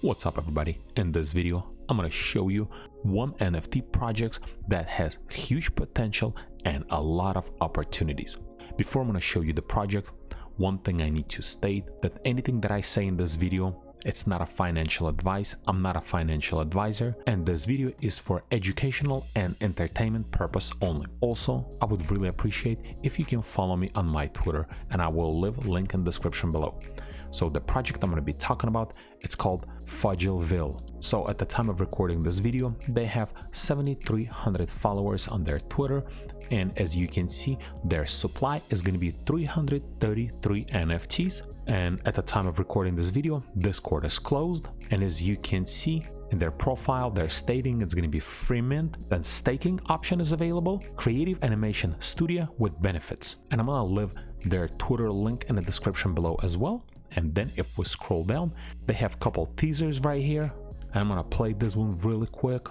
What's up everybody? In this video I'm going to show you one NFT project that has huge potential and a lot of opportunities. Before I'm going to show you the project, one thing I need to state that anything that I say in this video, it's not a financial advice. I'm not a financial advisor, and this video is for educational and entertainment purpose only. Also, I would really appreciate if you can follow me on my Twitter, and I will leave a link in the description below. So the project I'm going to be talking about, it's called FuggleVille. So at the time of recording this video, they have 7,300 followers on their Twitter, and as you can see, their supply is going to be 333 NFTs. And at the time of recording this video, Discord is closed, and as you can see in their profile, they're stating it's going to be free mint, then staking option is available, creative animation studio with benefits, and I'm going to leave their Twitter link in the description below as well. And then if we scroll down, they have a couple teasers right here. I'm gonna play this one really quick.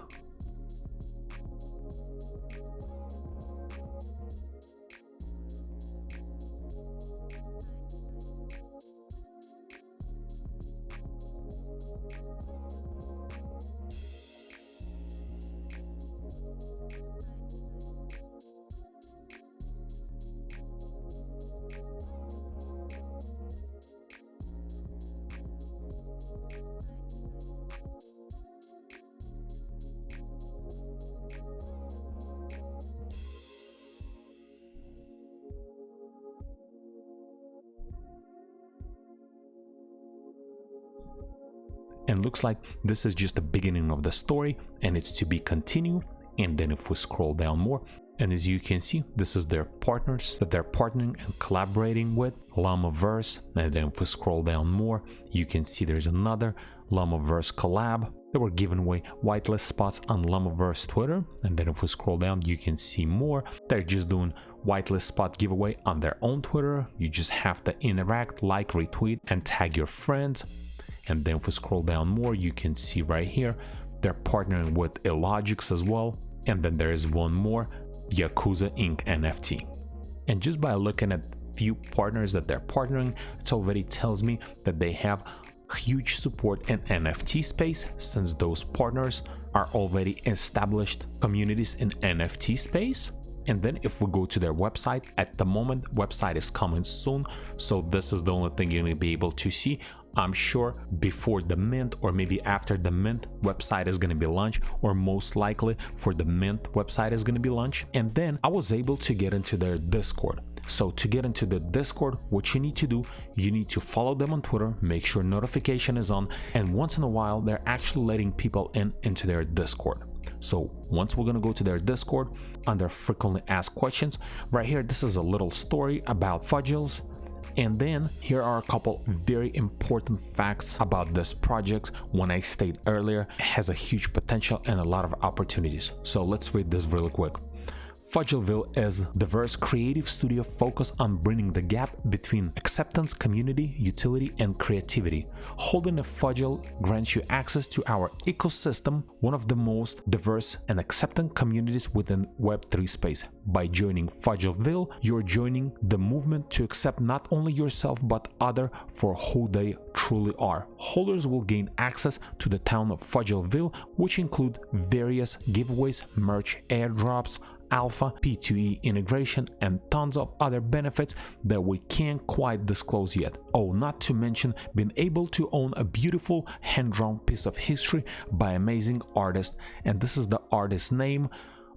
And looks like this is just the beginning of the story, and it's to be continued. And then if we scroll down more, and as you can see, this is their partners that they're partnering and collaborating with, Llamaverse. And then if we scroll down more, you can see there's another Llamaverse collab. They were giving away whitelist spots on Llamaverse Twitter. And then if we scroll down, you can see more. They're just doing whitelist spot giveaway on their own Twitter. You just have to interact, like, retweet, and tag your friends. And then if we scroll down more, you can see right here, they're partnering with Illogics as well. And then there is one more, Yakuza Inc. NFT. And just by looking at few partners that they're partnering, it already tells me that they have huge support in NFT space, since those partners are already established communities in NFT space. And then if we go to their website, at the moment, website is coming soon. So this is the only thing you're going to be able to see. I'm sure before the mint or maybe after the mint, website is going to be launched, or most likely for the mint, website is going to be launched. And then I was able to get into their Discord. So to get into the Discord, what you need to do, you need to follow them on Twitter, make sure notification is on, and once in a while, they're actually letting people into their Discord. So once we're going to go to their Discord, under frequently asked questions, right here, this is a little story about Fuggles. And then here are a couple very important facts about this project. When I stated earlier, it has a huge potential and a lot of opportunities. So let's read this really quick. FuggleVille is a diverse creative studio focused on bridging the gap between acceptance, community, utility, and creativity. Holding a Fuggle grants you access to our ecosystem, one of the most diverse and accepting communities within Web3 space. By joining FuggleVille, you're joining the movement to accept not only yourself but others for who they truly are. Holders will gain access to the town of FuggleVille, which include various giveaways, merch, airdrops, alpha, P2E integration, and tons of other benefits that we can't quite disclose yet. Oh, not to mention being able to own a beautiful hand-drawn piece of history by amazing artist, and this is the artist's name,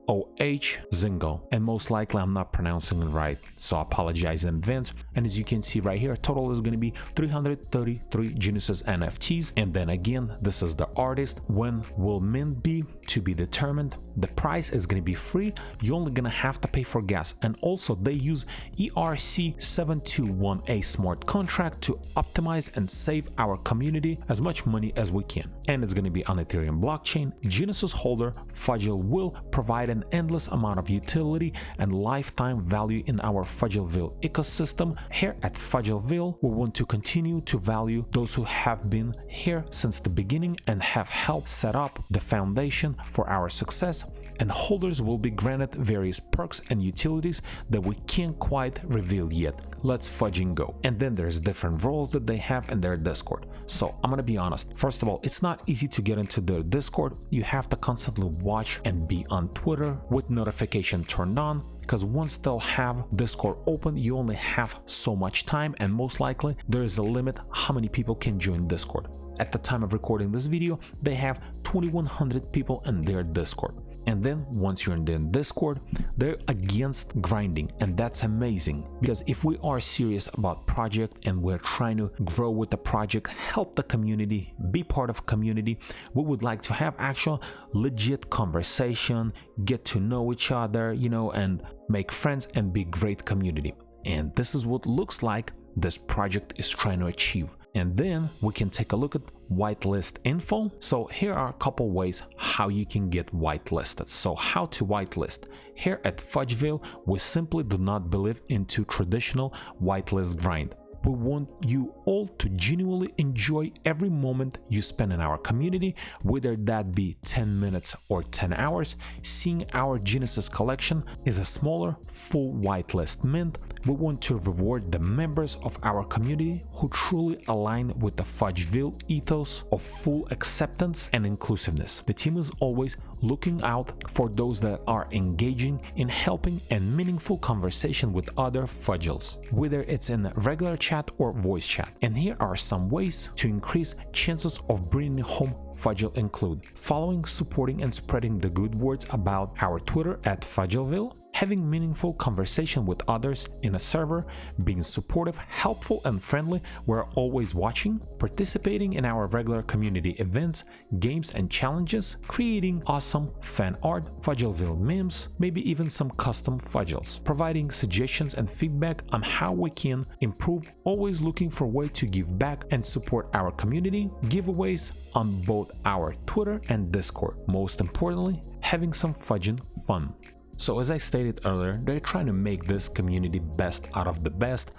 O.H. Zingo, and most likely I'm not pronouncing it right, so I apologize in advance. And as you can see right here, total is going to be 333 Genesis NFTs. And then again, this is the artist. When will mint be? To be determined. The price is going to be free. You're only going to have to pay for gas, and also they use ERC721A smart contract to optimize and save our community as much money as we can. And it's going to be on Ethereum blockchain. Genesis holder Fuggle will provide an an endless amount of utility and lifetime value in our FuggleVille ecosystem. Here at FuggleVille, we want to continue to value those who have been here since the beginning and have helped set up the foundation for our success, and holders will be granted various perks and utilities that we can't quite reveal yet. Let's fudge and go. And then there's different roles that they have in their Discord. So I'm gonna be honest, first of all, it's not easy to get into their Discord. You have to constantly watch and be on Twitter with notification turned on, because once they'll have Discord open, you only have so much time, and most likely there is a limit how many people can join Discord. At the time of recording this video, they have 2100 people in their Discord. And then once you're in their Discord, they're against grinding, and that's amazing, because if we are serious about project and we're trying to grow with the project, help the community, be part of community, we would like to have actual legit conversation, get to know each other, you know, and make friends and be great community. And this is what looks like this project is trying to achieve. And then we can take a look at whitelist info. So here are a couple ways how you can get whitelisted. So how to whitelist. Here at FuggleVille, we simply do not believe into traditional whitelist grind. We want you all to genuinely enjoy every moment you spend in our community, whether that be 10 minutes or 10 hours. Seeing our Genesis collection is a smaller, full whitelist mint. We want to reward the members of our community who truly align with the FuggleVille ethos of full acceptance and inclusiveness. The team is always looking out for those that are engaging in helping and meaningful conversation with other Fuggles, whether it's in regular chat or voice chat. And here are some ways to increase chances of bringing home Fuggle include: following, supporting, and spreading the good words about our Twitter at FuggleVille, having meaningful conversation with others in a server, being supportive, helpful, and friendly, we're always watching, participating in our regular community events, games, and challenges, creating awesome fan art, FuggleVille memes, maybe even some custom Fuggles, providing suggestions and feedback on how we can improve, always looking for a way to give back and support our community, giveaways on both our Twitter and Discord. Most importantly, having some fudging fun. So as I stated earlier, they're trying to make this community best out of the best,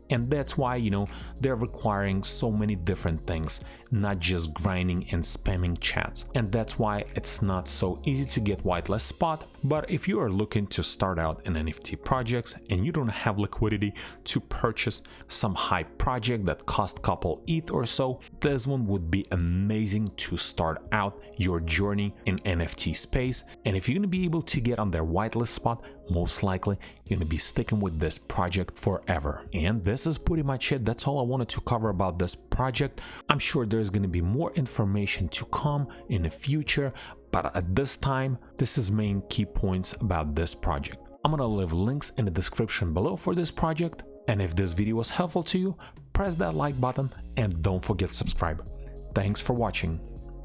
and that's why, you know, they're requiring so many different things, not just grinding and spamming chats. And that's why it's not so easy to get whitelist spot. But if you are looking to start out in NFT projects and you don't have liquidity to purchase some hype project that cost couple ETH or so, this one would be amazing to start out your journey in NFT space. And if you're going to be able to get on their whitelist spot, most likely you're going to be sticking with this project forever. And this is pretty much it. That's all I wanted to cover about this project. I'm sure there's going to be more information to come in the future, but at this time, this is main key points about this project. I'm going to leave links in the description below for this project. And if this video was helpful to you, press that like button and don't forget to subscribe. Thanks for watching.